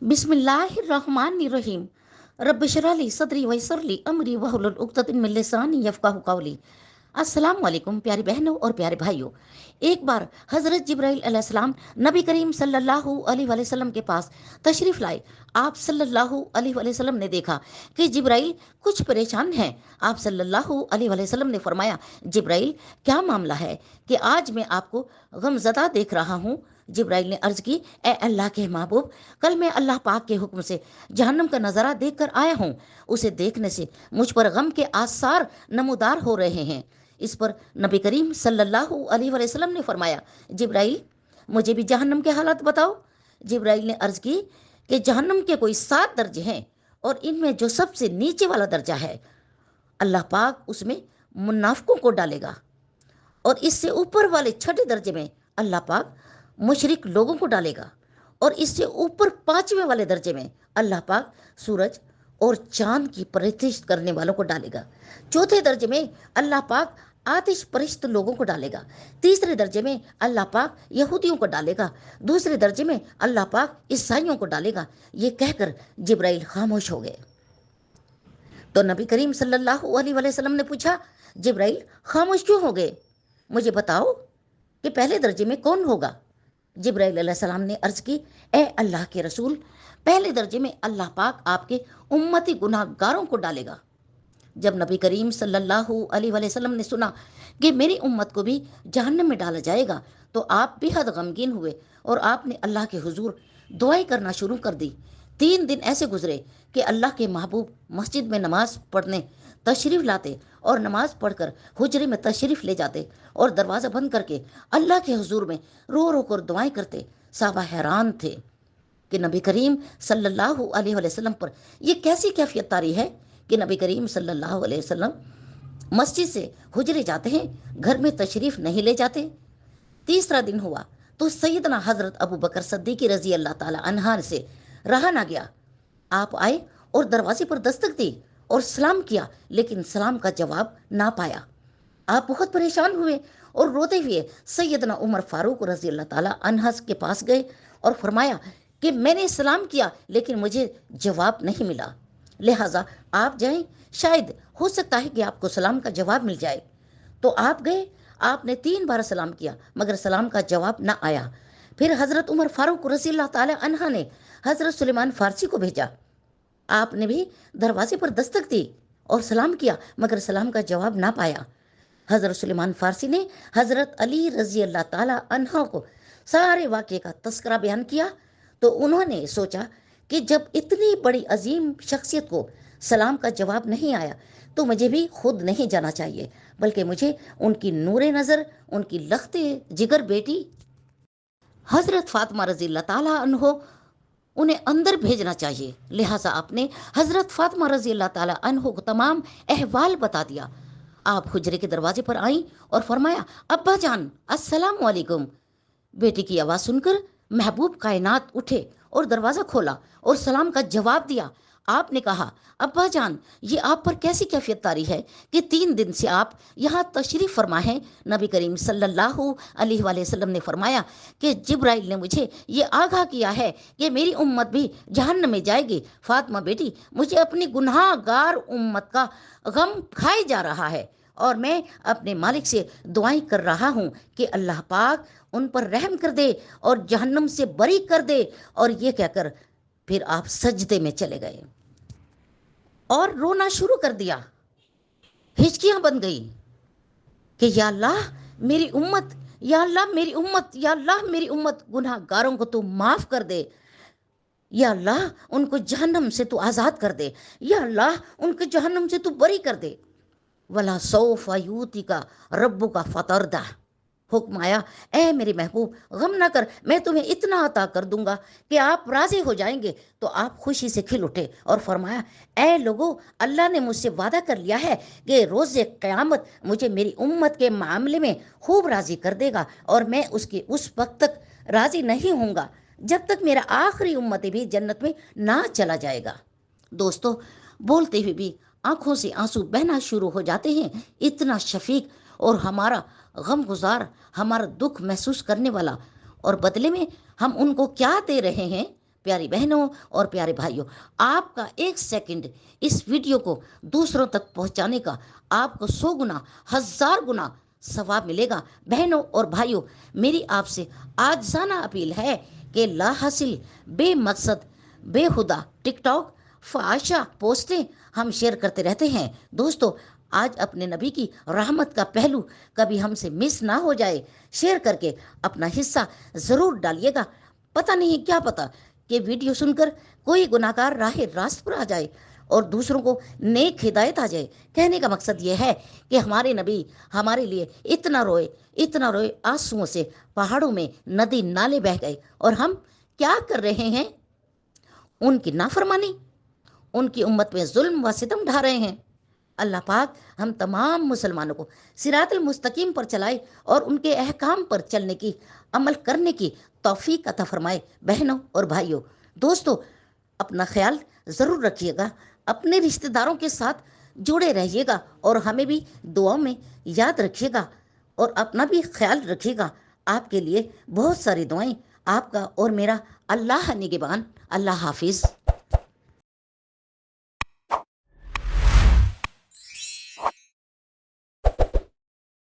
बिस्मिल्लाहिर्रहमानिर्रहीम। रब्बि इश्रह ली सदरी वयस्सिर ली अमरी वहलुल उक़दतम मिन लिसानी यफ़क़हू क़ौली। अस्सलाम वालेकुम प्यारे बहनों और प्यारे भाइयों। एक बार हज़रत जिब्राइल अलैहिस्सलाम नबी करीम सल्लल्लाहु अलैहि वसल्लम के पास तशरीफ़ लाए। आप सल्लल्लाहु अलैहि वसल्लम ने देखा कि जिब्राइल कुछ परेशान हैं। आप सल्लल्लाहु अलैहि वसल्लम ने फरमाया, जिब्राइल क्या मामला है कि आज मैं आपको गमज़दा देख रहा हूँ। जिब्राइल ने अर्ज़ की, ए अल्लाह के महबूब, कल मैं अल्लाह पाक के हुक्म से जहन्नम का नज़ारा देख कर आया हूँ। उसे देखने से मुझ पर गम के आसार नमूदार हो रहे हैं। इस पर नबी करीम सल्लल्लाहु अलैहि वसल्लम ने फरमाया, जिब्राइल मुझे भी जहन्नम के हालात बताओ। जिब्राइल ने अर्ज़ की कि जहन्नम के कोई 7 दर्जे हैं और इनमें जो सबसे नीचे वाला दर्जा है, अल्लाह पाक उसमें मुनाफिकों को डालेगा, और इससे ऊपर वाले 6ठे दर्जे में अल्लाह पाक मुशरिक लोगों को डालेगा, और इससे ऊपर 5वें वाले दर्जे में अल्लाह पाक सूरज और चांद की परस्तिश करने वालों को डालेगा। चौथे दर्जे में अल्लाह पाक आतिश परिश्त लोगों को डालेगा। तीसरे दर्जे में अल्लाह पाक यहूदियों को डालेगा। दूसरे दर्जे में अल्लाह पाक ईसाइयों को डालेगा। ये कहकर जिब्राइल खामोश हो गए। तो नबी करीम सल्लल्लाहु अलैहि वसल्लम ने पूछा, जिब्राइल खामोश क्यों हो गए? मुझे बताओ कि पहले दर्जे में कौन होगा? जिब्राइल अलैहिस्सलाम ने अर्ज़ की, ए अल्लाह के रसूल, पहले दर्जे में अल्लाह पाक आपके उम्मती गुनाहगारों को डालेगा। जब नबी करीम सल्लल्लाहु अलैहि वसल्लम ने सुना कि मेरी उम्मत को भी जहन्नम में डाला जाएगा, तो आप बेहद गमगीन हुए और आपने अल्लाह के हुजूर दुआएं करना शुरू कर दी। 3 दिन ऐसे गुजरे कि अल्लाह के महबूब मस्जिद में नमाज पढ़ने तशरीफ़ लाते और नमाज पढ़कर हुजरे में तशरीफ़ ले जाते और दरवाज़ा बंद करके अल्लाह के हुजूर में रो रो कर दुआएं करते। साहबा हैरान थे कि नबी करीम सल्लल्लाहु अलैहि वसल्लम पर यह कैसी कैफियत तारी है कि नबी करीम सल्लल्लाहु अलैहि वसल्लम मस्जिद से हुजरे जाते हैं, घर में तशरीफ़ नहीं ले जाते। तीसरा दिन हुआ तो सैयदना हज़रत अबू बकर सिद्दीक़ रज़ी अल्लाह ताला अन्हा से रहा ना गया। आप आए और दरवाजे पर दस्तक दी और सलाम किया, लेकिन सलाम का जवाब ना पाया। आप बहुत परेशान हुए और रोते हुए सैयदना उमर फारूक रज़ी अल्लाह ताला अन्हा के पास गए और फरमाया कि मैंने सलाम किया लेकिन मुझे जवाब नहीं मिला, लिहाजा आप जाएं, शायद हो सकता है कि आपको सलाम का जवाब मिल जाए। तो आप गए, आपने 3 बार सलाम किया मगर सलाम का जवाब ना आया। फिर हज़रत उमर फारूक रज़ी अल्लाह ताला अन्हा ने हज़रत सुलेमान फ़ारसी को भेजा। आपने भी दरवाजे पर दस्तक दी और सलाम किया मगर सलाम का जवाब ना पाया। हज़रत सुलेमान फ़ारसी ने हज़रत अली रज़ी अल्लाह ताला अन्हा को सारे वाक़े का तस्करा बयान किया। तो उन्होंने सोचा कि जब इतनी बड़ी अजीम शख्सियत को सलाम का जवाब नहीं आया तो मुझे भी खुद नहीं जाना चाहिए, बल्कि मुझे उनकी नूरे नज़र, उनकी लख्ते जिगर बेटी हज़रत फ़ातिमा रज़ी अल्लाह ताला अन्हो उन्हें अंदर भेजना चाहिए। लिहाजा आपने हज़रत फ़ातिमा रज़ी अल्लाह ताला अन्हो को तमाम अहवाल बता दिया। आप हुजरे के दरवाजे पर आईं और फरमाया, अब्बा जान अस्सलाम वालेकुम। बेटी की आवाज़ सुनकर महबूब कायनात उठे और दरवाज़ा खोला और सलाम का जवाब दिया। आपने कहा, अब्बा जान, ये आप पर कैसी कैफियत तारी है कि 3 दिन से आप यहाँ तशरीफ़ फरमा हैं। नबी करीम सल्लल्लाहु अलैहि वसल्लम ने फरमाया कि जिब्राइल ने मुझे ये आगाह किया है कि मेरी उम्मत भी जहन्नम में जाएगी। फातिमा बेटी, मुझे अपनी गुनाहगार उम्मत का गम खाए जा रहा है और मैं अपने मालिक से दुआएं कर रहा हूँ कि अल्लाह पाक उन पर रहम कर दे और जहन्नम से बरी कर दे। और ये कहकर फिर आप सजदे में चले गए और रोना शुरू कर दिया। हिचकियां बन गई कि या अल्लाह मेरी उम्मत, या अल्लाह मेरी उम्मत, या अल्लाह मेरी उम्मत, गुनाहगारों को तू माफ़ कर दे। या अल्लाह उनको जहन्नम से तू आज़ाद कर दे। या अल्लाह उनको जहन्नम से तू बरी कर दे। वला सौफ यूती का रब्बु का फतरदा। हुक्म आया, ए मेरे महबूब, गम ना कर, मैं तुम्हें इतना अता कर दूंगा कि आप राजी हो जाएंगे। तो आप खुशी से खिल उठे और फरमाया, ए लोगो, अल्लाह ने मुझसे वादा कर लिया है कि रोज़े क़यामत मुझे मेरी उम्मत के मामले में खूब राज़ी कर देगा और मैं उसके उस वक्त तक राज़ी नहीं होऊंगा जब तक मेरा आखिरी उम्मती भी जन्नत में ना चला जाएगा। दोस्तों, बोलते हुए भी आंखों से आंसू बहना शुरू हो जाते हैं। इतना शफीक और हमारा गम गुजार, हमारा दुख महसूस करने वाला, और बदले में हम उनको क्या दे रहे हैं? प्यारी बहनों और प्यारे भाइयों, आपका एक सेकंड इस वीडियो को दूसरों तक पहुंचाने का आपको 100 गुना, 1000 गुना सवाब मिलेगा। बहनों और भाइयों, मेरी आपसे आजाना अपील है कि ला हासिल, बेमकसद, बेहुदा टिकटॉक, फाशा पोस्टें हम शेयर करते रहते हैं। दोस्तों, आज अपने नबी की रहमत का पहलू कभी हमसे मिस ना हो जाए। शेयर करके अपना हिस्सा ज़रूर डालिएगा। पता नहीं, क्या पता कि वीडियो सुनकर कोई गुनाहगार राह रास्त पर आ जाए और दूसरों को नेक हिदायत आ जाए। कहने का मकसद ये है कि हमारे नबी हमारे लिए इतना रोए, आंसुओं से पहाड़ों में नदी नाले बह गए, और हम क्या कर रहे हैं? उनकी नाफरमानी, उनकी उम्मत में जुल्म व सितम ढा रहे हैं। अल्लाह पाक हम तमाम मुसलमानों को सिरातुल मुस्तकीम पर चलाए और उनके अहकाम पर चलने की, अमल करने की तौफीक अता फरमाए। बहनों और भाइयों, दोस्तों, अपना ख्याल ज़रूर रखिएगा, अपने रिश्तेदारों के साथ जुड़े रहिएगा और हमें भी दुआओं में याद रखिएगा और अपना भी ख्याल रखिएगा। आपके लिए बहुत सारी दुआएं, आपका और मेरा। अल्लाह निगहबान। अल्लाह हाफिज़।